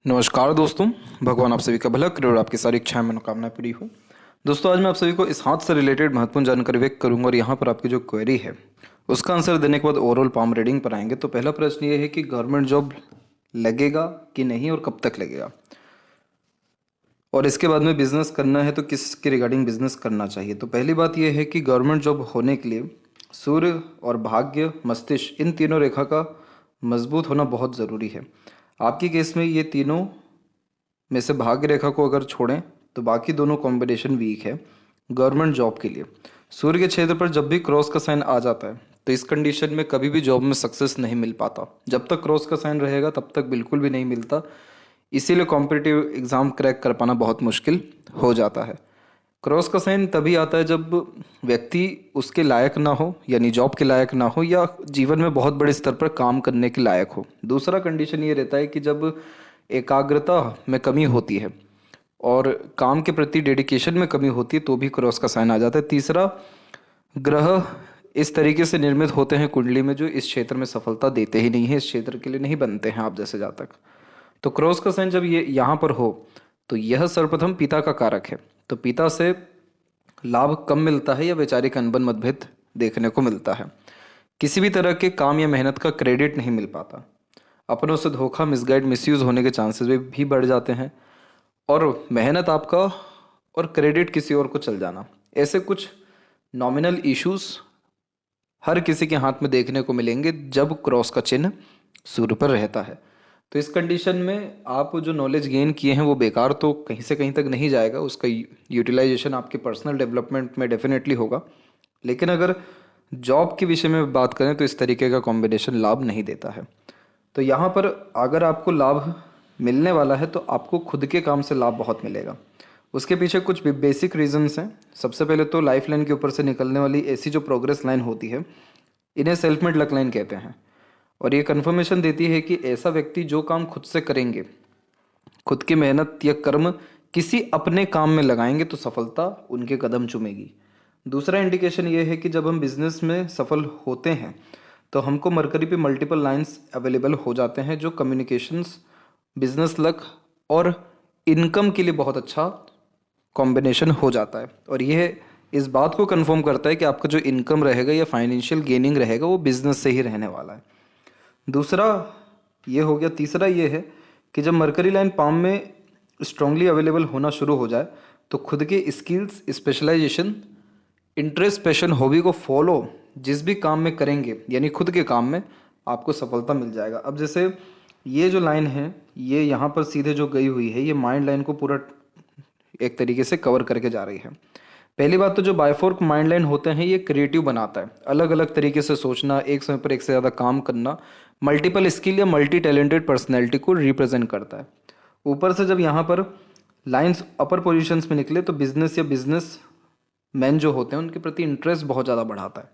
नमस्कार दोस्तों। भगवान आप सभी का भला करे और आपकी सारी इच्छाएं मनोकामनाएं पूरी हो। दोस्तों, आज मैं आप सभी को इस हाथ से रिलेटेड महत्वपूर्ण जानकारी व्यक्त करूंगा और यहाँ पर आपकी जो क्वेरी है उसका आंसर देने के बाद ओवरऑल पाम रीडिंग पर आएंगे। तो पहला प्रश्न ये है कि गवर्नमेंट जॉब लगेगा कि नहीं और कब तक लगेगा, और इसके बाद में बिजनेस करना है तो किसके रिगार्डिंग बिजनेस करना चाहिए। तो पहली बात यह है कि गवर्नमेंट जॉब होने के लिए सूर्य और भाग्य, मस्तिष्क, इन तीनों रेखा का मजबूत होना बहुत ज़रूरी है। आपके केस में ये तीनों में से भाग्य रेखा को अगर छोड़ें तो बाकी दोनों कॉम्बिनेशन वीक है गवर्नमेंट जॉब के लिए। सूर्य के क्षेत्र पर जब भी क्रॉस का साइन आ जाता है तो इस कंडीशन में कभी भी जॉब में सक्सेस नहीं मिल पाता। जब तक क्रॉस का साइन रहेगा तब तक बिल्कुल भी नहीं मिलता। इसीलिए कॉम्पिटिटिव एग्ज़ाम क्रैक कर पाना बहुत मुश्किल हो जाता है। क्रॉस का साइन तभी आता है जब व्यक्ति उसके लायक ना हो, यानी जॉब के लायक ना हो, या जीवन में बहुत बड़े स्तर पर काम करने के लायक हो। दूसरा कंडीशन ये रहता है कि जब एकाग्रता में कमी होती है और काम के प्रति डेडिकेशन में कमी होती है तो भी क्रॉस का साइन आ जाता है। तीसरा, ग्रह इस तरीके से निर्मित होते हैं कुंडली में जो इस क्षेत्र में सफलता देते ही नहीं है, इस क्षेत्र के लिए नहीं बनते हैं आप जैसे जातक। तो क्रॉस का साइन जब ये यहाँ पर हो तो यह सर्वप्रथम पिता का कारक है। तो पिता से लाभ कम मिलता है या वैचारिक अनबन मतभेद देखने को मिलता है। किसी भी तरह के काम या मेहनत का क्रेडिट नहीं मिल पाता। अपनों से धोखा, मिसगाइड, मिसयूज होने के चांसेस भी बढ़ जाते हैं, और मेहनत आपका और क्रेडिट किसी और को चल जाना, ऐसे कुछ नॉमिनल इश्यूज हर किसी के हाथ में देखने को मिलेंगे जब क्रॉस का चिन्ह सूर्य पर रहता है। तो इस कंडीशन में आप जो नॉलेज गेन किए हैं वो बेकार तो कहीं से कहीं तक नहीं जाएगा, उसका यूटिलाइजेशन आपके पर्सनल डेवलपमेंट में डेफिनेटली होगा। लेकिन अगर जॉब के विषय में बात करें तो इस तरीके का कॉम्बिनेशन लाभ नहीं देता है। तो यहाँ पर अगर आपको लाभ मिलने वाला है तो आपको खुद के काम से लाभ बहुत मिलेगा। उसके पीछे कुछ बेसिक रीजंस हैं। सबसे पहले तो लाइफ लाइन के ऊपर से निकलने वाली ऐसी जो प्रोग्रेस लाइन होती है इन्हें सेल्फ मेड लक लाइन कहते हैं, और ये कन्फर्मेशन देती है कि ऐसा व्यक्ति जो काम खुद से करेंगे, खुद की मेहनत या कर्म किसी अपने काम में लगाएंगे तो सफलता उनके कदम चूमेगी। दूसरा इंडिकेशन ये है कि जब हम बिजनेस में सफल होते हैं तो हमको मरकरी पे मल्टीपल लाइंस अवेलेबल हो जाते हैं जो कम्युनिकेशंस, बिजनेस लक और इनकम के लिए बहुत अच्छा कॉम्बिनेशन हो जाता है। और यह इस बात को कंफर्म करता है कि आपका जो इनकम रहेगा या फाइनेंशियल गेनिंग रहेगा वो बिजनेस से ही रहने वाला है। दूसरा ये हो गया। तीसरा ये है कि जब मरकरी लाइन पाम में स्ट्रांगली अवेलेबल होना शुरू हो जाए तो खुद के skills, specialisation, interest, passion, hobby को फॉलो जिस भी काम में करेंगे, यानी खुद के काम में, आपको सफलता मिल जाएगा। अब जैसे ये जो लाइन है ये यहाँ पर सीधे जो गई हुई है ये माइंड लाइन को पूरा एक तरीके से कवर करके जा रही है। पहली बात तो जो बायफोर्क माइंड लाइन होते हैं ये क्रिएटिव बनाता है, अलग अलग तरीके से सोचना, एक समय पर एक से ज़्यादा काम करना, मल्टीपल स्किल या मल्टी टैलेंटेड पर्सनैलिटी को रिप्रेजेंट करता है। ऊपर से जब यहाँ पर लाइंस अपर पोजीशंस में निकले तो बिजनेस या बिजनेस मैन जो होते हैं उनके प्रति इंटरेस्ट बहुत ज़्यादा बढ़ाता है।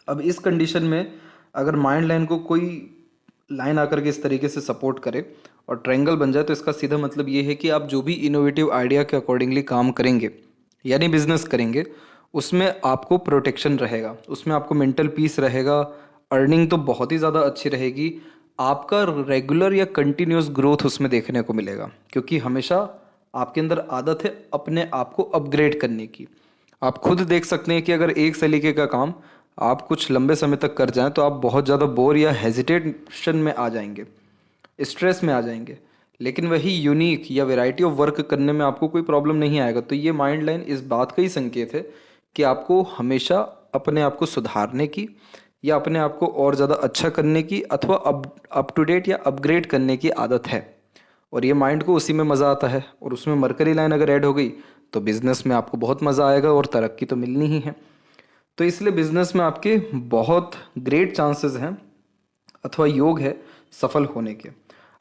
अब इस कंडीशन में अगर माइंड लाइन को कोई लाइन आकर के इस तरीके से सपोर्ट करे और ट्रायंगल बन जाए तो इसका सीधा मतलब ये है कि आप जो भी इनोवेटिव आइडिया के अकॉर्डिंगली काम करेंगे यानी बिजनेस करेंगे उसमें आपको प्रोटेक्शन रहेगा, उसमें आपको मेंटल पीस रहेगा, अर्निंग तो बहुत ही ज़्यादा अच्छी रहेगी, आपका रेगुलर या कंटिन्यूस ग्रोथ उसमें देखने को मिलेगा, क्योंकि हमेशा आपके अंदर आदत है अपने आप को अपग्रेड करने की। आप खुद देख सकते हैं कि अगर एक सलीके का काम आप कुछ लंबे समय तक कर जाएं तो आप बहुत ज़्यादा बोर या हेजिटेशन में आ जाएंगे, स्ट्रेस में आ जाएंगे, लेकिन वही यूनिक या वैरायटी ऑफ वर्क करने में आपको कोई प्रॉब्लम नहीं आएगा। तो ये माइंड लाइन इस बात का ही संकेत है कि आपको हमेशा अपने आप को सुधारने की या अपने आप को और ज़्यादा अच्छा करने की अथवा अप टू डेट या अपग्रेड करने की आदत है, और ये माइंड को उसी में मज़ा आता है। और उसमें मरकरी लाइन अगर ऐड हो गई तो बिज़नेस में आपको बहुत मज़ा आएगा और तरक्की तो मिलनी ही है। तो इसलिए बिज़नेस में आपके बहुत ग्रेट चांसेस हैं अथवा योग है सफल होने के।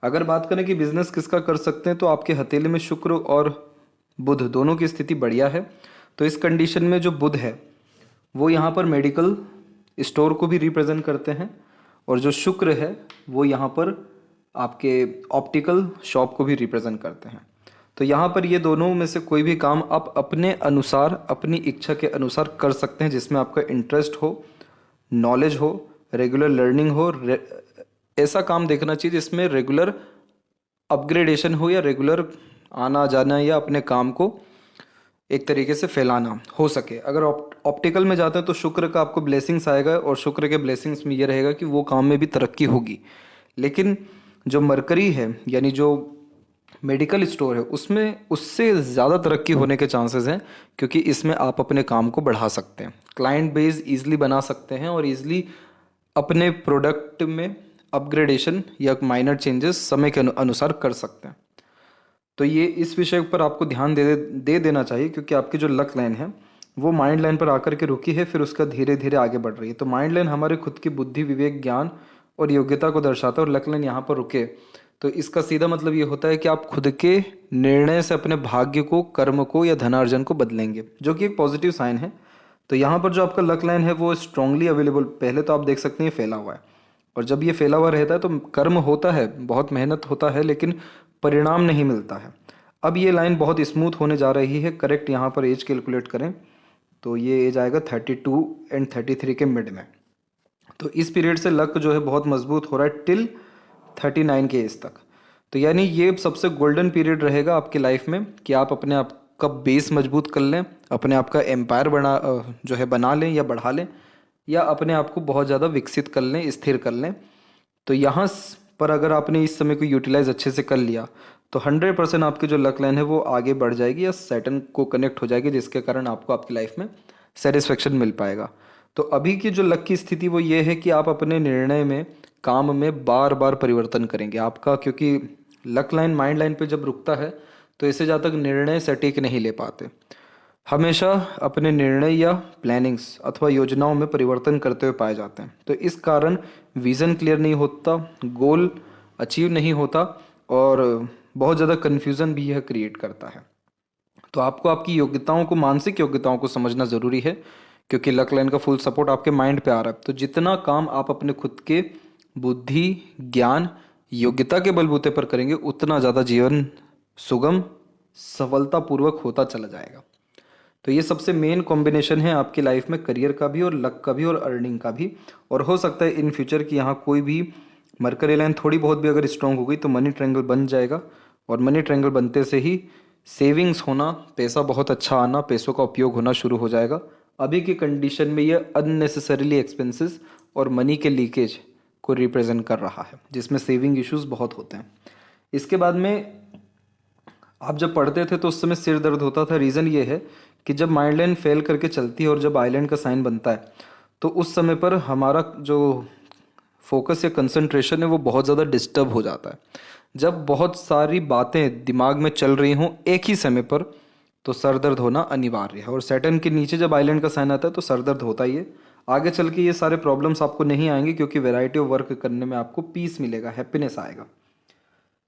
अगर बात करें कि बिजनेस किसका कर सकते हैं तो आपके हथेली में शुक्र और बुध दोनों की स्थिति बढ़िया है। तो इस कंडीशन में जो बुध है वो यहाँ पर मेडिकल स्टोर को भी रिप्रेजेंट करते हैं, और जो शुक्र है वो यहाँ पर आपके ऑप्टिकल शॉप को भी रिप्रेजेंट करते हैं। तो यहाँ पर ये दोनों में से कोई भी काम आप अपने अनुसार, अपनी इच्छा के अनुसार कर सकते हैं जिसमें आपका इंटरेस्ट हो, नॉलेज हो, रेगुलर लर्निंग हो। ऐसा काम देखना चाहिए जिसमें रेगुलर अपग्रेडेशन हो या रेगुलर आना जाना या अपने काम को एक तरीके से फैलाना हो सके। अगर ऑप्टिकल में जाते हैं तो शुक्र का आपको ब्लेसिंग्स आएगा और शुक्र के ब्लेसिंग्स में ये रहेगा कि वो काम में भी तरक्की होगी। लेकिन जो मरकरी है यानी जो मेडिकल स्टोर है उसमें उससे ज़्यादा तरक्की होने के चांसेस हैं, क्योंकि इसमें आप अपने काम को बढ़ा सकते हैं, क्लाइंट बेस ईजिली बना सकते हैं और ईजिली अपने प्रोडक्ट में अपग्रेडेशन या माइनर चेंजेस समय के अनुसार कर सकते हैं। तो ये इस विषय पर आपको ध्यान दे देना चाहिए, क्योंकि आपकी जो लक लाइन है वो माइंड लाइन पर आकर के रुकी है, फिर उसका धीरे धीरे आगे बढ़ रही है। तो माइंड लाइन हमारे खुद की बुद्धि, विवेक, ज्ञान और योग्यता को दर्शाता है, और लक लाइन यहाँ पर रुके तो इसका सीधा मतलब ये होता है कि आप खुद के निर्णय से अपने भाग्य को, कर्म को या धनार्जन को बदलेंगे, जो कि एक पॉजिटिव साइन है। तो यहाँ पर जो आपका लक लाइन है वो स्ट्रांगली अवेलेबल, पहले तो आप देख सकते हैं फैला हुआ है, और जब ये फैला हुआ रहता है तो कर्म होता है, बहुत मेहनत होता है, लेकिन परिणाम नहीं मिलता है। अब ये लाइन बहुत स्मूथ होने जा रही है। करेक्ट यहाँ पर एज कैलकुलेट करें तो ये एज आएगा 32 एंड 33 के मिड में। तो इस पीरियड से लक जो है बहुत मजबूत हो रहा है टिल 39 के एज तक। तो यानी ये सबसे गोल्डन पीरियड रहेगा आपकी लाइफ में कि आप अपने आप का बेस मजबूत कर लें, अपने आप का एम्पायर जो है बना लें या बढ़ा लें, या अपने आप को बहुत ज़्यादा विकसित कर लें, स्थिर कर लें। तो यहाँ पर अगर आपने इस समय को यूटिलाइज अच्छे से कर लिया तो 100% आपकी जो लक लाइन है वो आगे बढ़ जाएगी या सैटर्न को कनेक्ट हो जाएगी, जिसके कारण आपको आपकी लाइफ में सेटिस्फेक्शन मिल पाएगा। तो अभी की जो लक की स्थिति वो ये है कि आप अपने निर्णय में, काम में बार बार परिवर्तन करेंगे आपका, क्योंकि लक लाइन माइंड लाइन पे जब रुकता है तो इससे ज़्यादा तक निर्णय सटीक नहीं ले पाते। हमेशा अपने निर्णय या प्लानिंग्स अथवा योजनाओं में परिवर्तन करते हुए पाए जाते हैं। तो इस कारण विज़न क्लियर नहीं होता, गोल अचीव नहीं होता, और बहुत ज़्यादा कन्फ्यूज़न भी यह क्रिएट करता है। तो आपको आपकी योग्यताओं को, मानसिक योग्यताओं को समझना ज़रूरी है, क्योंकि लक लाइन का फुल सपोर्ट आपके माइंड पे आ रहा है। तो जितना काम आप अपने खुद के बुद्धि, ज्ञान, योग्यता के बलबूते पर करेंगे उतना ज़्यादा जीवन सुगम, सफलतापूर्वक होता चला जाएगा। तो ये सबसे मेन कॉम्बिनेशन है आपकी लाइफ में, करियर का भी और लक का भी और अर्निंग का भी। और हो सकता है इन फ्यूचर की यहाँ कोई भी मरकरी लाइन थोड़ी बहुत भी अगर स्ट्रांग हो गई तो मनी ट्रायंगल बन जाएगा, और मनी ट्रायंगल बनते से ही सेविंग्स होना, पैसा बहुत अच्छा आना, पैसों का उपयोग होना शुरू हो जाएगा। अभी की कंडीशन में ये अननेसेसरीली एक्सपेंसेस और मनी के लीकेज को रिप्रेजेंट कर रहा है, जिसमें सेविंग इश्यूज बहुत होते हैं। इसके बाद में आप जब पढ़ते थे तो उस समय सिर दर्द होता था। रीज़न ये है कि जब माइंड लाइन फेल करके चलती है और जब आइलैंड का साइन बनता है तो उस समय पर हमारा जो फोकस या कंसंट्रेशन है वो बहुत ज़्यादा डिस्टर्ब हो जाता है। जब बहुत सारी बातें दिमाग में चल रही हों एक ही समय पर तो सर दर्द होना अनिवार्य है, और सैटर्न के नीचे जब आइलैंड का साइन आता है तो सर दर्द होता ही है। आगे चल के ये सारे प्रॉब्लम्स आपको नहीं आएंगे, क्योंकि वैरायटी ऑफ वर्क करने में आपको पीस मिलेगा, हैप्पीनेस आएगा।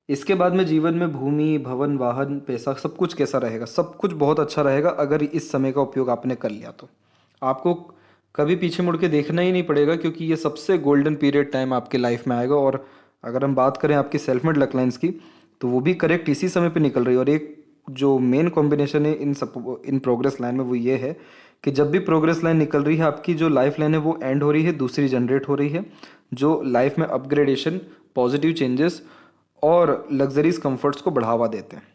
इसके बाद में जीवन में भूमि, भवन, वाहन, पैसा, सब कुछ कैसा रहेगा? सब कुछ बहुत अच्छा रहेगा अगर इस समय का उपयोग आपने कर लिया तो। आपको कभी पीछे मुड़ के देखना ही नहीं पड़ेगा, क्योंकि ये सबसे गोल्डन पीरियड टाइम आपके लाइफ में आएगा। और अगर हम बात करें आपकी सेल्फ मेड लक लाइन्स की तो वो भी करेक्ट इसी समय पे निकल रही है। और एक जो मेन कॉम्बिनेशन है इन प्रोग्रेस लाइन में वो ये है कि जब भी प्रोग्रेस लाइन निकल रही है आपकी जो लाइफ लाइन है वो एंड हो रही है, दूसरी जनरेट हो रही है, जो लाइफ में अपग्रेडेशन, पॉजिटिव चेंजेस और लग्जरीज कंफर्ट्स को बढ़ावा देते हैं।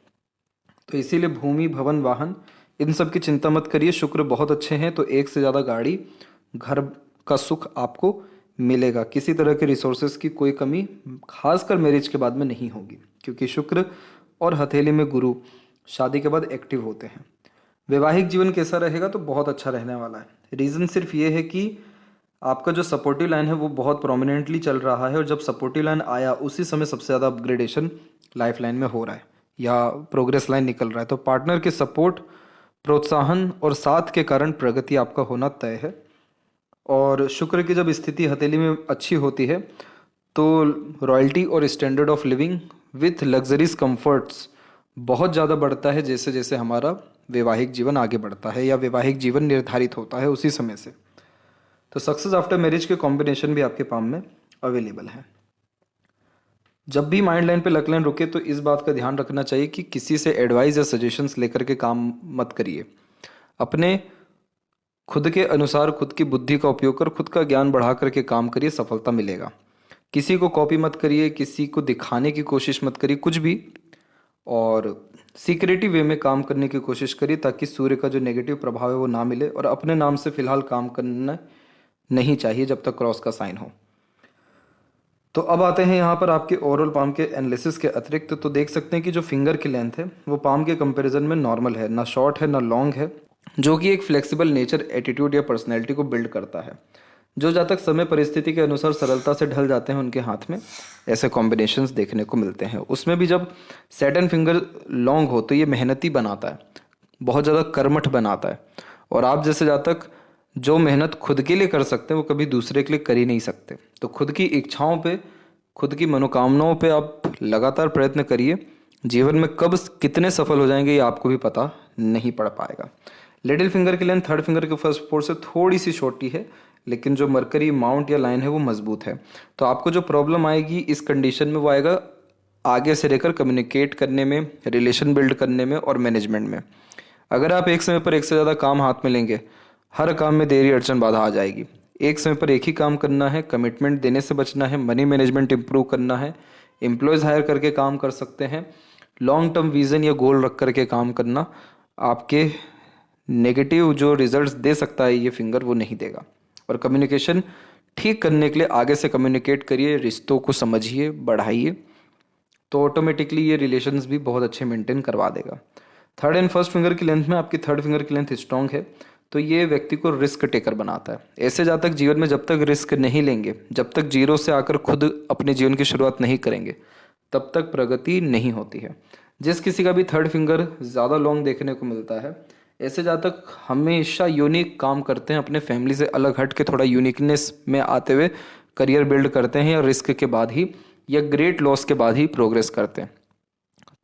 तो इसीलिए भूमि, भवन, वाहन, इन सब की चिंता मत करिए। शुक्र बहुत अच्छे हैं तो एक से ज़्यादा गाड़ी, घर का सुख आपको मिलेगा। किसी तरह के रिसोर्सेज की कोई कमी खासकर मैरिज के बाद में नहीं होगी, क्योंकि शुक्र और हथेली में गुरु शादी के बाद एक्टिव होते हैं। वैवाहिक जीवन कैसा रहेगा? तो बहुत अच्छा रहने वाला है। रीज़न सिर्फ ये है कि आपका जो सपोर्टिव लाइन है वो बहुत प्रोमिनेंटली चल रहा है, और जब सपोर्टिव लाइन आया उसी समय सबसे ज़्यादा अपग्रेडेशन लाइफ लाइन में हो रहा है या प्रोग्रेस लाइन निकल रहा है। तो पार्टनर के सपोर्ट, प्रोत्साहन और साथ के कारण प्रगति आपका होना तय है। और शुक्र की जब स्थिति हथेली में अच्छी होती है तो रॉयल्टी और standard of living with luxuries comforts बहुत ज़्यादा बढ़ता है, जैसे जैसे हमारा वैवाहिक जीवन आगे बढ़ता है या वैवाहिक जीवन निर्धारित होता है उसी समय से। तो सक्सेस आफ्टर मैरिज के कॉम्बिनेशन भी आपके पाम में अवेलेबल है। जब भी माइंड लाइन पे लक लाइन रुके तो इस बात का ध्यान रखना चाहिए कि किसी से एडवाइस या सजेशंस लेकर के काम मत करिए। अपने खुद के अनुसार खुद की बुद्धि का उपयोग कर खुद का ज्ञान बढ़ा करके काम करिए, सफलता मिलेगा। किसी को कॉपी मत करिए, किसी को दिखाने की कोशिश मत करिए कुछ भी, और सीक्रेटिव वे में काम करने की कोशिश करिए ताकि सूर्य का जो नेगेटिव प्रभाव है वो ना मिले। और अपने नाम से फिलहाल काम करना नहीं चाहिए जब तक क्रॉस का साइन हो। तो अब आते हैं यहाँ पर आपके ओवरऑल पाम के एनालिसिस के अतिरिक्त। तो देख सकते हैं कि जो फिंगर की लेंथ है वो पाम के कंपैरिजन में नॉर्मल है, ना शॉर्ट है ना लॉन्ग है, जो कि एक फ्लेक्सिबल नेचर, एटीट्यूड या पर्सनैलिटी को बिल्ड करता है। जो जातक समय परिस्थिति के अनुसार सरलता से ढल जाते हैं उनके हाथ में ऐसे कॉम्बिनेशंस देखने को मिलते हैं। उसमें भी जब सैटर्न फिंगर लॉन्ग हो तो ये मेहनती बनाता है, बहुत ज़्यादा कर्मठ बनाता है। और आप जैसे जातक जो मेहनत खुद के लिए कर सकते हैं वो कभी दूसरे के लिए कर ही नहीं सकते। तो खुद की इच्छाओं पे, खुद की मनोकामनाओं पे आप लगातार प्रयत्न करिए। जीवन में कब कितने सफल हो जाएंगे ये आपको भी पता नहीं पड़ पाएगा। लिटिल फिंगर की लेंथ थर्ड फिंगर के फर्स्ट फोर से थोड़ी सी छोटी है, लेकिन जो मरकरी माउंट या लाइन है वो मजबूत है। तो आपको जो प्रॉब्लम आएगी इस कंडीशन में वो आएगा आगे से लेकर कम्युनिकेट करने में, रिलेशन बिल्ड करने में और मैनेजमेंट में। अगर आप एक समय पर एक से ज़्यादा काम हाथ में लेंगे, हर काम में देरी अड़चन बाधा आ जाएगी। एक समय पर एक ही काम करना है, कमिटमेंट देने से बचना है, मनी मैनेजमेंट इंप्रूव करना है, एम्प्लॉयज़ हायर करके काम कर सकते हैं, लॉन्ग टर्म विजन या गोल रख करके काम करना। आपके नेगेटिव जो रिजल्ट्स दे सकता है ये फिंगर वो नहीं देगा। और कम्युनिकेशन ठीक करने के लिए आगे से कम्युनिकेट करिए, रिश्तों को समझिए, बढ़ाइए, तो ऑटोमेटिकली ये रिलेशंस भी बहुत अच्छे मेंटेन करवा देगा। थर्ड एंड फर्स्ट फिंगर की लेंथ में आपकी थर्ड फिंगर की लेंथ स्ट्रांग है, तो ये व्यक्ति को रिस्क टेकर बनाता है। ऐसे जातक जीवन में जब तक रिस्क नहीं लेंगे, जब तक जीरो से आकर खुद अपने जीवन की शुरुआत नहीं करेंगे, तब तक प्रगति नहीं होती है। जिस किसी का भी थर्ड फिंगर ज़्यादा लॉन्ग देखने को मिलता है, ऐसे जातक हमेशा यूनिक काम करते हैं, अपने फैमिली से अलग हट के थोड़ा यूनिकनेस में आते हुए करियर बिल्ड करते हैं, या रिस्क के बाद ही या ग्रेट लॉस के बाद ही प्रोग्रेस करते हैं।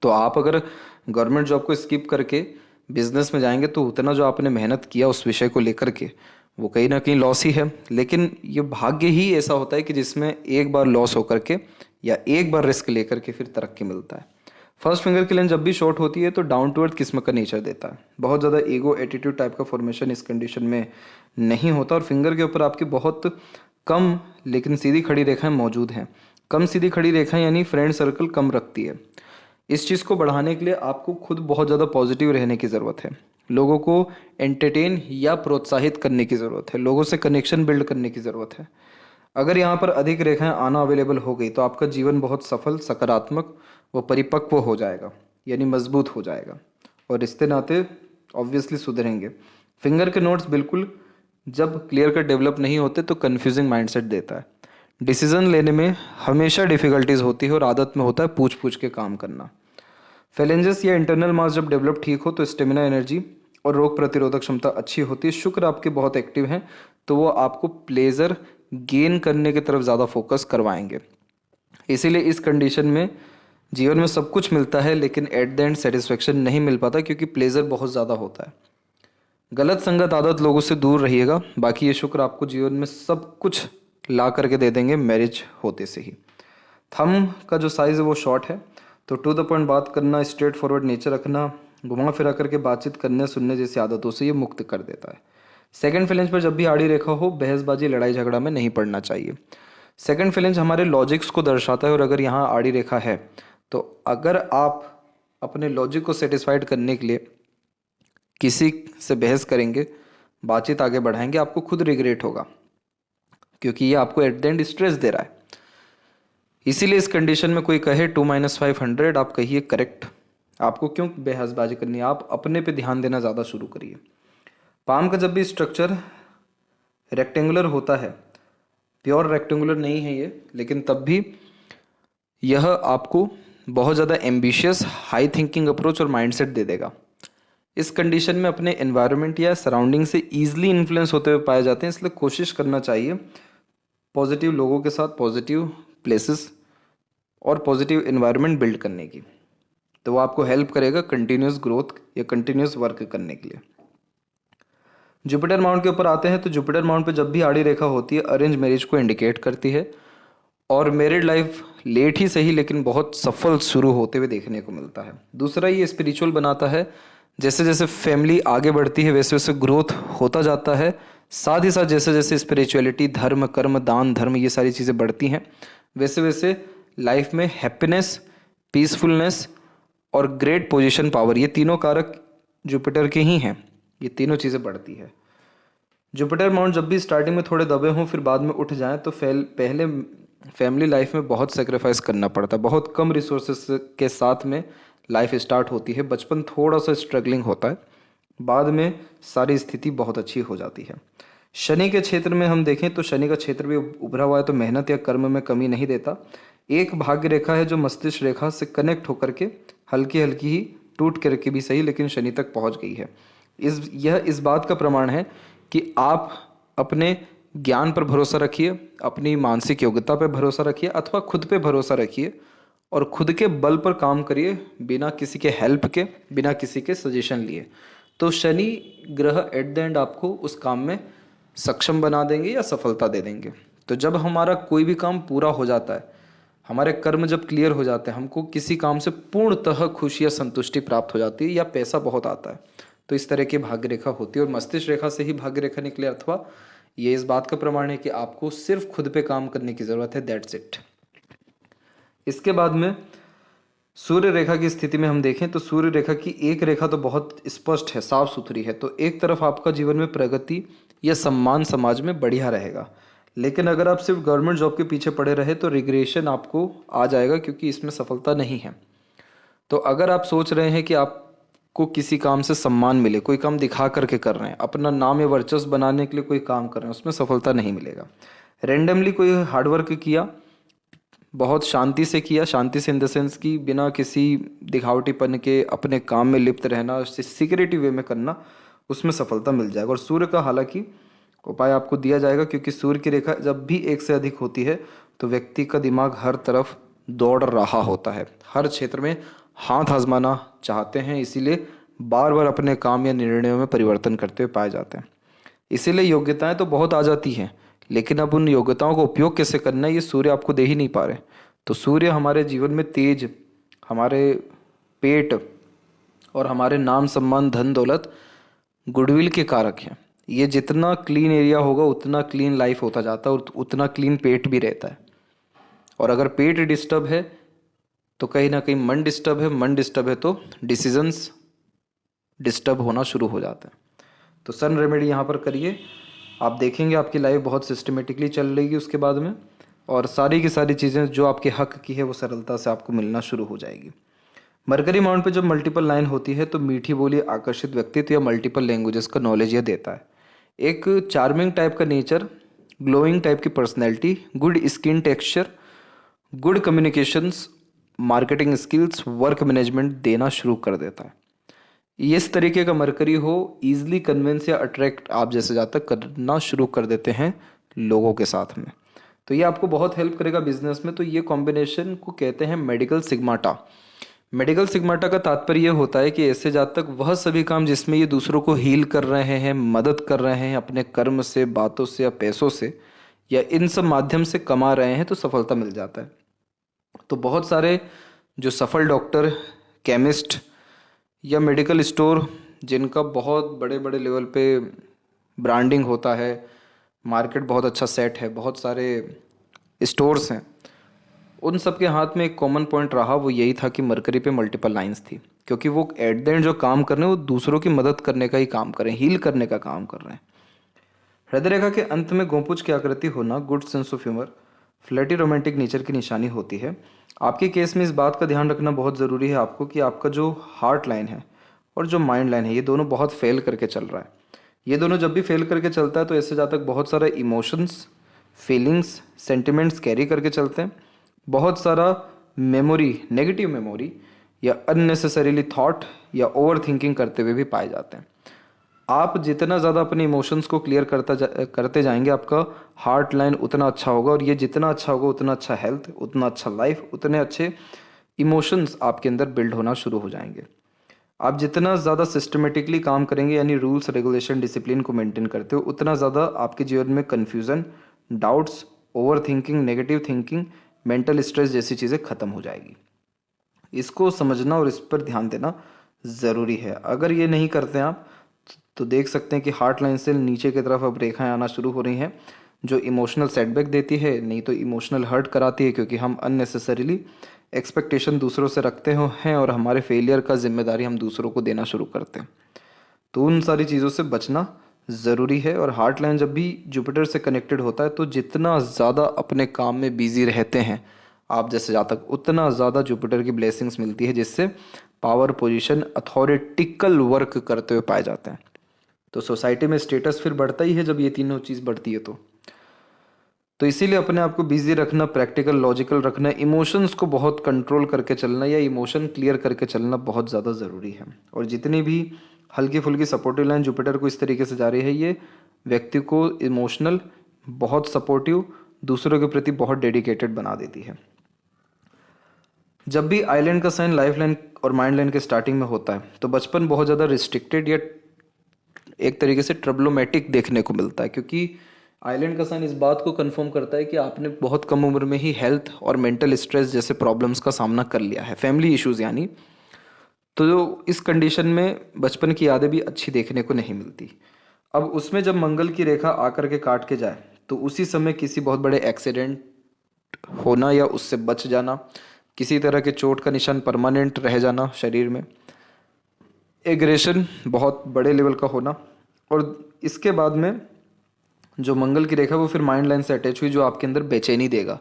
तो आप अगर गवर्नमेंट जॉब को स्किप करके बिजनेस में जाएंगे तो उतना जो आपने मेहनत किया उस विषय को लेकर के वो कहीं ना कहीं लॉस ही है। लेकिन ये भाग्य ही ऐसा होता है कि जिसमें एक बार लॉस होकर के या एक बार रिस्क लेकर के फिर तरक्की मिलता है। फर्स्ट फिंगर की लेंथ जब भी शॉर्ट होती है तो डाउन टू अर्थ किस्म का नेचर देता है। बहुत ज़्यादा ईगो एटीट्यूड टाइप का फॉर्मेशन इस कंडीशन में नहीं होता, और फिंगर के ऊपर आपकी बहुत कम लेकिन सीधी खड़ी रेखाएं मौजूद हैं। कम सीधी खड़ी रेखाएं यानी फ्रेंड सर्कल कम रखती है। इस चीज़ को बढ़ाने के लिए आपको खुद बहुत ज़्यादा पॉजिटिव रहने की ज़रूरत है, लोगों को एंटरटेन या प्रोत्साहित करने की ज़रूरत है, लोगों से कनेक्शन बिल्ड करने की ज़रूरत है। अगर यहाँ पर अधिक रेखाएं आना अवेलेबल हो गई तो आपका जीवन बहुत सफल, सकारात्मक व परिपक्व हो जाएगा, यानी मजबूत हो जाएगा, और रिश्ते नाते ऑब्वियसली सुधरेंगे। फिंगर के नोट्स बिल्कुल जब क्लियर कट डेवलप नहीं होते तो कन्फ्यूजिंग माइंडसेट देता है। डिसीजन लेने में हमेशा डिफ़िकल्टीज होती है और आदत में होता है पूछ पूछ के काम करना। फेलेंजेस या इंटरनल मास जब डेवलप ठीक हो तो स्टेमिना, एनर्जी और रोग प्रतिरोधक क्षमता अच्छी होती है। शुक्र आपके बहुत एक्टिव हैं तो वो आपको प्लेजर गेन करने की तरफ ज़्यादा फोकस करवाएंगे। इसीलिए इस कंडीशन में जीवन में सब कुछ मिलता है लेकिन एट द एंड सेटिस्फेक्शन नहीं मिल पाता, क्योंकि प्लेजर बहुत ज़्यादा होता है। गलत संगत, आदत, लोगों से दूर रहिएगा। बाकी ये शुक्र आपको जीवन में सब कुछ ला करके दे देंगे मैरिज होते से ही। थंब का जो साइज़ है वो शॉर्ट है, तो टू द पॉइंट बात करना, स्ट्रेट फॉरवर्ड नेचर रखना, घुमा फिरा करके बातचीत करने सुनने जैसी आदतों से ये मुक्त कर देता है। सेकंड फ्लेंज पर जब भी आड़ी रेखा हो, बहसबाजी, लड़ाई झगड़ा में नहीं पड़ना चाहिए। सेकंड फ्लेंज हमारे लॉजिक्स को दर्शाता है, और अगर यहाँ आड़ी रेखा है तो अगर आप अपने लॉजिक को सेटिस्फाइड करने के लिए किसी से बहस करेंगे, बातचीत आगे बढ़ाएंगे, आपको खुद रिग्रेट होगा, क्योंकि ये आपको एट द एंड स्ट्रेस दे रहा है। इसीलिए इस कंडीशन में कोई कहे 2-500, आप कहिए करेक्ट। आपको क्यों बहसबाजी करनी है, आप अपने पे ध्यान देना ज़्यादा शुरू करिए। पाम का जब भी स्ट्रक्चर रेक्टेंगुलर होता है, प्योर रेक्टेंगुलर नहीं है ये, लेकिन तब भी यह आपको बहुत ज़्यादा एम्बिशियस, हाई थिंकिंग अप्रोच और माइंडसेट दे देगा। इस कंडीशन में अपने एनवायरनमेंट या सराउंडिंग से ईजिली इन्फ्लुएंस होते हुए पाए जाते हैं, इसलिए कोशिश करना चाहिए पॉजिटिव लोगों के साथ, पॉजिटिव प्लेसेस और पॉजिटिव एनवायरनमेंट बिल्ड करने की। तो वो आपको हेल्प करेगा कंटिन्यूस ग्रोथ या कंटिन्यूस वर्क करने के लिए। जुपिटर माउंट के ऊपर आते हैं, तो जुपिटर माउंट पे जब भी आड़ी रेखा होती है अरेंज मैरिज को इंडिकेट करती है, और मैरिड लाइफ लेट ही सही लेकिन बहुत सफल शुरू होते हुए देखने को मिलता है। दूसरा, ये स्पिरिचुअल बनाता है। जैसे जैसे फैमिली आगे बढ़ती है वैसे वैसे ग्रोथ होता जाता है। साथ ही साथ जैसे जैसे स्पिरिचुअलिटी, धर्म, कर्म, दान, धर्म, ये सारी चीज़ें बढ़ती हैं वैसे वैसे लाइफ में हैप्पीनेस, पीसफुलनेस और ग्रेट पोजीशन पावर, ये तीनों कारक जुपिटर के ही हैं। ये तीनों चीज़ें बढ़ती है। जुपिटर माउंट जब भी स्टार्टिंग में थोड़े दबे हों फिर बाद में उठ जाएं तो पहले फैमिली लाइफ में बहुत सेक्रीफाइस करना पड़ता है, बहुत कम रिसोर्सेस के साथ में लाइफ स्टार्ट होती है। बचपन थोड़ा सा स्ट्रगलिंग होता है, बाद में सारी स्थिति बहुत अच्छी हो जाती है। शनि के क्षेत्र में हम देखें तो शनि का क्षेत्र भी उभरा हुआ है, तो मेहनत या कर्म में कमी नहीं देता। एक भाग्य रेखा है जो मस्तिष्क रेखा से कनेक्ट होकर के हल्की हल्की ही टूट करके भी सही लेकिन शनि तक पहुंच गई है। यह इस बात का प्रमाण है कि आप अपने ज्ञान पर भरोसा रखिए, अपनी मानसिक योग्यता पर भरोसा रखिए अथवा खुद पे भरोसा रखिए और खुद के बल पर काम करिए, बिना किसी के हेल्प के, बिना किसी के सजेशन लिए। तो शनि ग्रह एट द एंड आपको उस काम में सक्षम बना देंगे या सफलता दे देंगे। तो जब हमारा कोई भी काम पूरा हो जाता है, हमारे कर्म जब क्लियर हो जाते हैं, हमको किसी काम से पूर्णतः खुशी या संतुष्टि प्राप्त हो जाती है या पैसा बहुत आता है, तो इस तरह की भाग्य रेखा होती है। और मस्तिष्क रेखा से ही भाग्य रेखा निकले अथवा ये इस बात का प्रमाण है कि आपको सिर्फ खुद पे काम करने की ज़रूरत है, दैट्स इट। इसके बाद में सूर्य रेखा की स्थिति में हम देखें तो सूर्य रेखा की एक रेखा तो बहुत स्पष्ट है, साफ सुथरी है। तो एक तरफ आपका जीवन में प्रगति या सम्मान समाज में बढ़िया रहेगा, लेकिन अगर आप सिर्फ गवर्नमेंट जॉब के पीछे पड़े रहे तो रिग्रेशन आपको आ जाएगा, क्योंकि इसमें सफलता नहीं है। तो अगर आप सोच रहे हैं कि आपको किसी काम से सम्मान मिले, कोई काम दिखा करके कर रहे हैं, अपना नाम या वर्चस्व बनाने के लिए कोई काम कर रहे हैं, उसमें सफलता नहीं मिलेगा। रेंडमली कोई हार्डवर्क किया, बहुत शांति से किया, शांति से इन द सेंस कि बिना किसी दिखावटीपन के अपने काम में लिप्त रहना, सिक्योरिटी वे में करना, उसमें सफलता मिल जाएगा। और सूर्य का हालांकि उपाय आपको दिया जाएगा, क्योंकि सूर्य की रेखा जब भी एक से अधिक होती है तो व्यक्ति का दिमाग हर तरफ दौड़ रहा होता है, हर क्षेत्र में हाथ आजमाना चाहते हैं, इसीलिए बार बार अपने काम या निर्णयों में परिवर्तन करते हुए पाए जाते हैं। इसीलिए योग्यताएं तो बहुत आ जाती हैं, लेकिन अब उन योग्यताओं का उपयोग कैसे करना है ये सूर्य आपको दे ही नहीं पा रहे। तो सूर्य हमारे जीवन में तेज, हमारे पेट और हमारे नाम सम्मान धन दौलत गुडविल के कारक हैं। ये जितना क्लीन एरिया होगा उतना क्लीन लाइफ होता जाता है और उतना क्लीन पेट भी रहता है। और अगर पेट डिस्टर्ब है तो कहीं ना कहीं मन डिस्टर्ब है, मन डिस्टर्ब है तो डिसीजंस डिस्टर्ब होना शुरू हो जाता है। तो सन रेमेडी यहाँ पर करिए, आप देखेंगे आपकी लाइफ बहुत सिस्टमेटिकली चल रही है उसके बाद में, और सारी की सारी चीज़ें जो आपके हक की है वो सरलता से आपको मिलना शुरू हो जाएगी। मरकरी माउंट पे जब मल्टीपल लाइन होती है तो मीठी बोली, आकर्षित व्यक्तित्व या मल्टीपल लैंग्वेजेस का नॉलेज यह देता है। एक चार्मिंग टाइप का नेचर, ग्लोइंग टाइप की personality, good skin texture, good communications, marketing skills, work management देना शुरू कर देता है। इस तरीके का मरकरी हो, ईजिली कन्विंस या अट्रैक्ट आप जैसे जातक करना शुरू कर देते हैं लोगों के साथ में, तो ये आपको बहुत हेल्प करेगा बिजनेस में। तो ये कॉम्बिनेशन को कहते हैं मेडिकल सिग्माटा। मेडिकल सिग्माटा का तात्पर्य ये होता है कि ऐसे जातक वह सभी काम जिसमें ये दूसरों को हील कर रहे हैं, मदद कर रहे हैं अपने कर्म से, बातों से या पैसों से, या इन सब माध्यम से कमा रहे हैं, तो सफलता मिल जाता है। तो बहुत सारे जो सफल डॉक्टर, केमिस्ट या मेडिकल स्टोर जिनका बहुत बड़े बड़े लेवल पे ब्रांडिंग होता है, मार्केट बहुत अच्छा सेट है, बहुत सारे स्टोर्स हैं, उन सब के हाथ में एक कॉमन पॉइंट रहा, वो यही था कि मरकरी पे मल्टीपल लाइंस थी, क्योंकि वो एट द एंड जो काम कर रहे हैं वो दूसरों की मदद करने का ही काम कर रहे हैं, हील करने का काम कर रहे हैं। हृदय रेखा के अंत में गोपुज की आकृति होना good sense of humour, flirty romantic nature की निशानी होती है। आपके केस में इस बात का ध्यान रखना बहुत ज़रूरी है आपको कि आपका जो हार्ट लाइन है और जो माइंड लाइन है ये दोनों बहुत फेल करके चल रहा है। ये दोनों जब भी फेल करके चलता है तो ऐसे जातक बहुत सारा इमोशंस, फीलिंग्स, सेंटिमेंट्स कैरी करके चलते हैं, बहुत सारा मेमोरी, नेगेटिव मेमोरी या अननेसेसरीली थॉट या ओवर थिंकिंग करते हुए भी पाए जाते हैं। आप जितना ज़्यादा अपने इमोशंस को क्लियर करते जाएंगे, आपका हार्ट लाइन उतना अच्छा होगा, और ये जितना अच्छा होगा उतना अच्छा हेल्थ, उतना अच्छा लाइफ, उतने अच्छे इमोशंस आपके अंदर बिल्ड होना शुरू हो जाएंगे। आप जितना ज़्यादा सिस्टमेटिकली काम करेंगे, यानी रूल्स, रेगुलेशन, डिसिप्लिन को मेंटेन करते हो, उतना ज़्यादा आपके जीवन में confusion, doubts, over thinking, negative thinking, mental stress जैसी चीज़ें ख़त्म हो जाएगी। इसको समझना और इस पर ध्यान देना ज़रूरी है। अगर ये नहीं करते आप तो देख सकते हैं कि हार्ट लाइन से नीचे की तरफ अब रेखाएं आना शुरू हो रही हैं, जो इमोशनल सेटबैक देती है, नहीं तो इमोशनल हर्ट कराती है, क्योंकि हम अननेसेसरीली एक्सपेक्टेशन दूसरों से रखते हैं और हमारे फेलियर का जिम्मेदारी हम दूसरों को देना शुरू करते हैं। तो उन सारी चीज़ों से बचना ज़रूरी है। और हार्ट लाइन जब भी जुपिटर से कनेक्टेड होता है तो जितना ज़्यादा अपने काम में बिजी रहते हैं आप जैसे जातक, उतना ज़्यादा जुपिटर की ब्लेसिंग्स मिलती है, जिससे पावर पोजीशन अथॉरिटिकल वर्क करते हुए पाए जाते हैं। तो सोसाइटी में स्टेटस फिर बढ़ता ही है जब ये तीनों चीज़ बढ़ती है। तो इसीलिए अपने आप को बिजी रखना, प्रैक्टिकल लॉजिकल रखना, इमोशंस को बहुत कंट्रोल करके चलना या इमोशन क्लियर करके चलना बहुत ज़्यादा ज़रूरी है। और जितनी भी हल्की फुल्की सपोर्टिव लाइन जुपिटर को इस तरीके से जा रही है, ये व्यक्ति को इमोशनल, बहुत सपोर्टिव, दूसरों के प्रति बहुत डेडिकेटेड बना देती है। जब भी आइलैंड का साइन लाइफ लाइन और माइंड लाइन के स्टार्टिंग में होता है तो बचपन बहुत ज़्यादा रिस्ट्रिक्टेड या एक तरीके से ट्रबलोमेटिक देखने को मिलता है, क्योंकि आइलैंड का साइन इस बात को कंफर्म करता है कि आपने बहुत कम उम्र में ही हेल्थ और मेंटल स्ट्रेस जैसे प्रॉब्लम्स का सामना कर लिया है, फैमिली इश्यूज यानी। तो जो इस कंडीशन में बचपन की यादें भी अच्छी देखने को नहीं मिलती। अब उसमें जब मंगल की रेखा आकर के काट के जाए तो उसी समय किसी बहुत बड़े एक्सीडेंट होना या उससे बच जाना, किसी तरह के चोट का निशान परमानेंट रह जाना शरीर में, एग्रेशन बहुत बड़े लेवल का होना, और इसके बाद में जो मंगल की रेखा वो फिर माइंड लाइन से अटैच हुई, जो आपके अंदर बेचैनी देगा,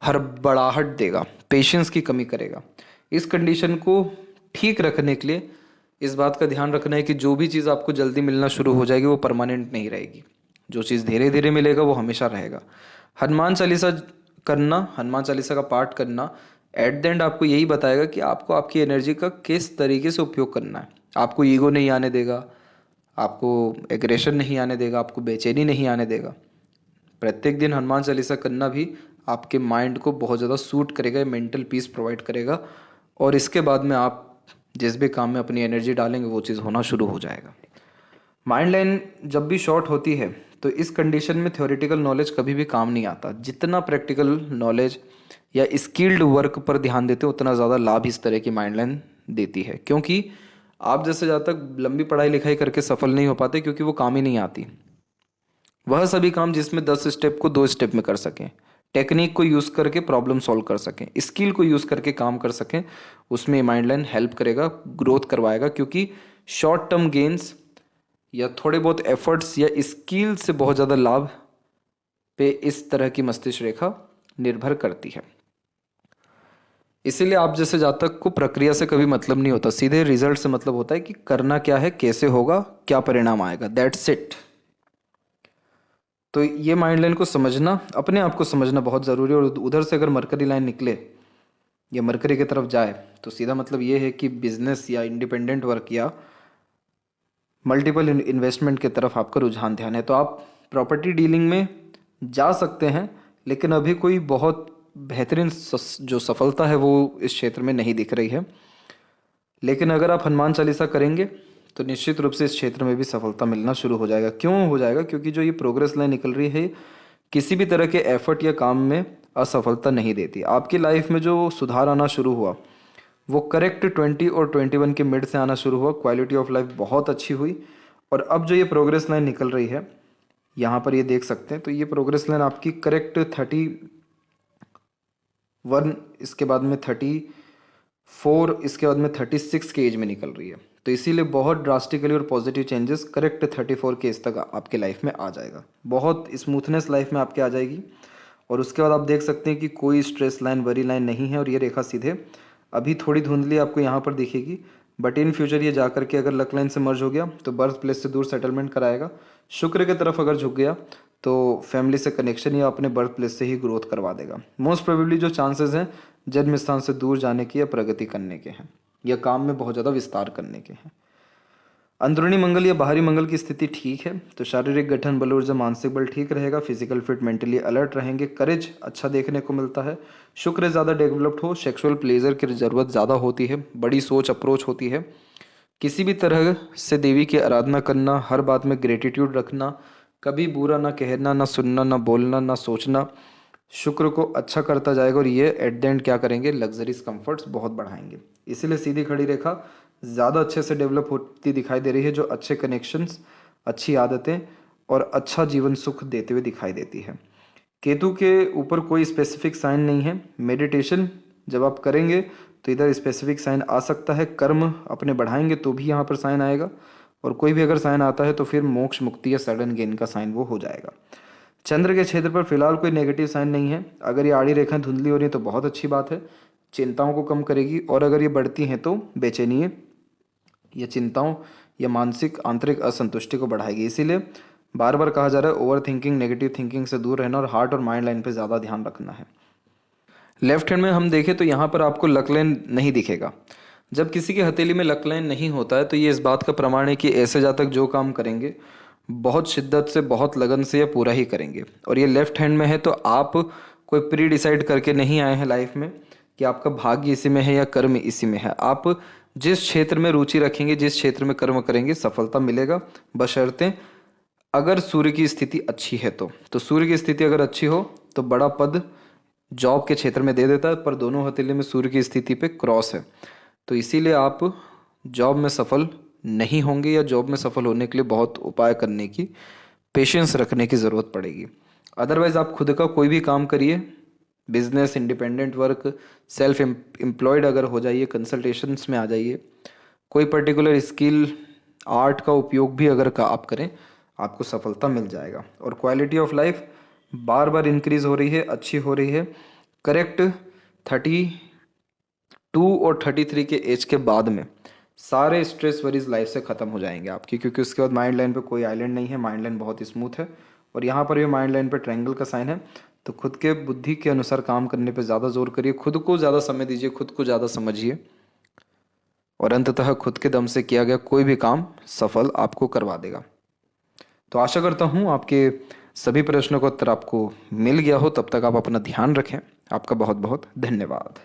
हड़बड़ाहट देगा, पेशेंस की कमी करेगा। इस कंडीशन को ठीक रखने के लिए इस बात का ध्यान रखना है कि जो भी चीज़ आपको जल्दी मिलना शुरू हो जाएगी वो परमानेंट नहीं रहेगी, जो चीज़ धीरे धीरे मिलेगा वो हमेशा रहेगा। हनुमान चालीसा करना, हनुमान चालीसा का पाठ करना एट द एंड आपको यही बताएगा कि आपको आपकी एनर्जी का किस तरीके से उपयोग करना है। आपको ईगो नहीं आने देगा, आपको एग्रेशन नहीं आने देगा, आपको बेचैनी नहीं आने देगा। प्रत्येक दिन हनुमान चालीसा करना भी आपके माइंड को बहुत ज़्यादा सूट करेगा, मेंटल पीस प्रोवाइड करेगा, और इसके बाद में आप जिस भी काम में अपनी एनर्जी डालेंगे वो चीज़ होना शुरू हो जाएगा। माइंड लाइन जब भी शॉर्ट होती है तो इस कंडीशन में थ्योरेटिकल नॉलेज कभी भी काम नहीं आता। जितना प्रैक्टिकल नॉलेज या स्किल्ड वर्क पर ध्यान देते हो उतना ज़्यादा लाभ इस तरह की माइंड लाइन देती है, क्योंकि आप जैसे जहाँ तक लंबी पढ़ाई लिखाई करके सफल नहीं हो पाते, क्योंकि वो काम ही नहीं आती। वह सभी काम जिसमें 10 स्टेप को 2 स्टेप में कर सकें, टेक्निक को यूज़ करके प्रॉब्लम सॉल्व कर सकें, स्किल को यूज़ करके काम कर सकें, उसमें माइंड लाइन हेल्प करेगा, ग्रोथ करवाएगा। क्योंकि शॉर्ट टर्म गेन्स या थोड़े बहुत एफर्ट्स या स्किल से बहुत ज़्यादा लाभ पे इस तरह की मस्तिष्क रेखा निर्भर करती है। इसीलिए आप जैसे जातक को प्रक्रिया से कभी मतलब नहीं होता, सीधे रिजल्ट से मतलब होता है कि करना क्या है, कैसे होगा, क्या परिणाम आएगा, दैट्स इट। तो ये माइंड लाइन को समझना, अपने आप को समझना बहुत ज़रूरी है। और उधर से अगर मरकरी लाइन निकले या मरकरी की तरफ जाए तो सीधा मतलब ये है कि बिजनेस या इंडिपेंडेंट वर्क या मल्टीपल इन्वेस्टमेंट की तरफ आपका रुझान ध्यान है। तो आप प्रॉपर्टी डीलिंग में जा सकते हैं, लेकिन अभी कोई बहुत बेहतरीन जो सफलता है वो इस क्षेत्र में नहीं दिख रही है। लेकिन अगर आप हनुमान चालीसा करेंगे तो निश्चित रूप से इस क्षेत्र में भी सफलता मिलना शुरू हो जाएगा। क्यों हो जाएगा? क्योंकि जो ये प्रोग्रेस लाइन निकल रही है किसी भी तरह के एफर्ट या काम में असफलता नहीं देती। आपकी लाइफ में जो सुधार आना शुरू हुआ वो करेक्ट 20 और 21 के मिड से आना शुरू हुआ। क्वालिटी ऑफ लाइफ बहुत अच्छी हुई। और अब जो ये प्रोग्रेस लाइन निकल रही है यहाँ पर ये देख सकते हैं, तो ये प्रोग्रेस लाइन आपकी करेक्ट 31, इसके बाद में 34, इसके बाद में 36 के एज में निकल रही है। तो इसीलिए बहुत ड्रास्टिकली और पॉजिटिव चेंजेस करेक्ट 34 के एज तक आपके लाइफ में आ जाएगा। बहुत स्मूथनेस लाइफ में आपके आ जाएगी। और उसके बाद आप देख सकते हैं कि कोई स्ट्रेस लाइन, वरी लाइन नहीं है। और ये रेखा सीधे अभी थोड़ी धुंधली आपको यहाँ पर दिखेगी, बट इन फ्यूचर ये जा करके अगर लक लाइन से मर्ज हो गया तो बर्थ प्लेस से दूर सेटलमेंट कराएगा। शुक्र की तरफ अगर झुक गया तो फैमिली से कनेक्शन या अपने बर्थ प्लेस से ही ग्रोथ करवा देगा। मोस्ट प्रोबेबली जो चांसेस हैं जन्म स्थान से दूर जाने के या प्रगति करने के हैं या काम में बहुत ज़्यादा विस्तार करने के हैं। अंदरूनी मंगल या बाहरी मंगल की स्थिति ठीक है तो शारीरिक गठन, बल ऊर्जा, मानसिक बल ठीक रहेगा। फिजिकल फिट, मेंटली अलर्ट रहेंगे। करेज अच्छा देखने को मिलता है। शुक्र ज़्यादा डेवलप्ड हो, सेक्सुअल प्लेजर की ज़रूरत ज़्यादा होती है, बड़ी सोच अप्रोच होती है। किसी भी तरह से देवी की आराधना करना, हर बात में ग्रेटिट्यूड रखना, कभी बुरा ना कहना, ना सुनना, ना बोलना, ना सोचना शुक्र को अच्छा करता जाएगा। और ये एट द एंड क्या करेंगे? लग्जरीज कंफर्ट्स बहुत बढ़ाएंगे। इसीलिए सीधी खड़ी रेखा ज़्यादा अच्छे से डेवलप होती दिखाई दे रही है। जो अच्छे कनेक्शंस, अच्छी आदतें और अच्छा जीवन सुख देते हुए दिखाई देती है। केतु के ऊपर कोई स्पेसिफिक साइन नहीं है। मेडिटेशन जब आप करेंगे तो इधर स्पेसिफिक साइन आ सकता है। कर्म अपने बढ़ाएंगे तो भी यहाँ पर साइन आएगा, और कोई भी अगर साइन आता है तो फिर मोक्ष मुक्ति या सडन गेन का साइन वो हो जाएगा। चंद्र के क्षेत्र पर फिलहाल कोई नेगेटिव साइन नहीं है। अगर ये आड़ी रेखाएं धुंधली हो रही है तो बहुत अच्छी बात है, चिंताओं को कम करेगी, और अगर ये बढ़ती हैं तो बेचैनी या चिंताओं या मानसिक आंतरिक असंतुष्टि को बढ़ाएगी। इसीलिए बार बार कहा जा रहा है ओवर थिंकिंग, नेगेटिव थिंकिंग से दूर रहना और हार्ट और माइंड लाइन पे ज़्यादा ध्यान रखना है। लेफ्ट हैंड में हम देखें तो यहाँ पर आपको लक लाइन नहीं दिखेगा। जब किसी की हथेली में लक लाइन नहीं होता है तो ये इस बात का प्रमाण है कि ऐसे जातक जो काम करेंगे बहुत शिद्दत से, बहुत लगन से या पूरा ही करेंगे। और ये लेफ्ट हैंड में है तो आप कोई प्री डिसाइड करके नहीं आए हैं लाइफ में कि आपका भाग्य इसी में है या कर्म इसी में है। आप जिस क्षेत्र में रुचि रखेंगे, जिस क्षेत्र में कर्म करेंगे, सफलता मिलेगा, बशर्ते अगर सूर्य की स्थिति अच्छी है तो सूर्य की स्थिति अगर अच्छी हो तो बड़ा पद जॉब के क्षेत्र में दे देता है, पर दोनों हथेली में सूर्य की स्थिति पे क्रॉस है, तो इसीलिए आप जॉब में सफल नहीं होंगे, या जॉब में सफल होने के लिए बहुत उपाय करने की, पेशेंस रखने की ज़रूरत पड़ेगी। अदरवाइज आप खुद का कोई भी काम करिए, business, independent work, self employed अगर हो जाइए, कंसल्टेशंस में आ जाइए, कोई पर्टिकुलर स्किल, आर्ट का उपयोग भी अगर आप करें, आपको सफलता मिल जाएगा। और quality of life bar bar increase हो रही है, अच्छी हो रही है। करेक्ट 32 और 33 के एज के बाद में सारे स्ट्रेस वरीज लाइफ से ख़त्म हो जाएंगे आपकी, क्योंकि उसके बाद माइंड लाइन पे कोई आइलैंड नहीं है, माइंड लाइन बहुत स्मूथ है। और यहाँ पर भी माइंड लाइन पे ट्रायंगल का साइन है, तो खुद के बुद्धि के अनुसार काम करने पे ज़्यादा जोर करिए, खुद को ज़्यादा समय दीजिए, खुद को ज़्यादा समझिए, और अंततः खुद के दम से किया गया कोई भी काम सफल आपको करवा देगा। तो आशा करता हूँ आपके सभी प्रश्नों का उत्तर आपको मिल गया हो। तब तक आप अपना ध्यान रखें। आपका बहुत बहुत धन्यवाद।